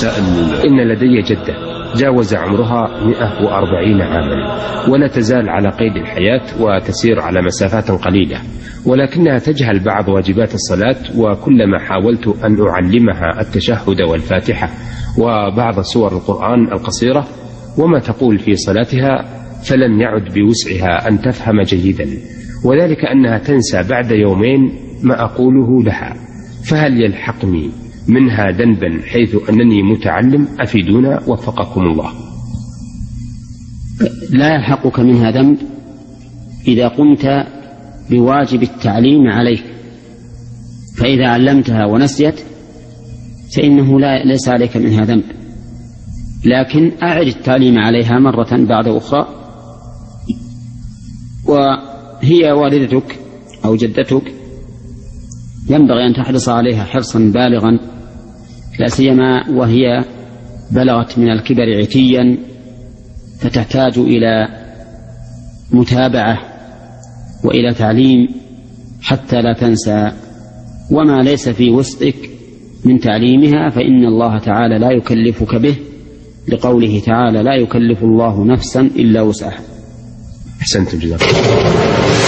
سائل: إن لدي جدة جاوز عمرها 140 عاما ولا تزال على قيد الحياة وتسير على مسافات قليلة، ولكنها تجهل بعض واجبات الصلاة، وكلما حاولت أن أعلمها التشهد والفاتحة وبعض سور القرآن القصيرة وما تقول في صلاتها فلم يعد بوسعها أن تفهم جيدا، وذلك أنها تنسى بعد يومين ما أقوله لها، فهل يلحقني منها ذنبا حيث أنني متعلم؟ أفيدونا وفقكم الله. لا يلحقك منها ذنب إذا قمت بواجب التعليم عليك، فإذا علمتها ونسيت فإنه ليس عليك منها ذنب، لكن أعد التعليم عليها مرة بعد أخرى، وهي والدتك أو جدتك ينبغي أن تحرص عليها حرصا بالغا، لا سيما وهي بلغت من الكبر عتيا، فتحتاج إلى متابعة وإلى تعليم حتى لا تنسى، وما ليس في وسطك من تعليمها فإن الله تعالى لا يكلفك به، لقوله تعالى: لا يكلف الله نفسا إلا وسعها. أحسنتم، جزاكم الله.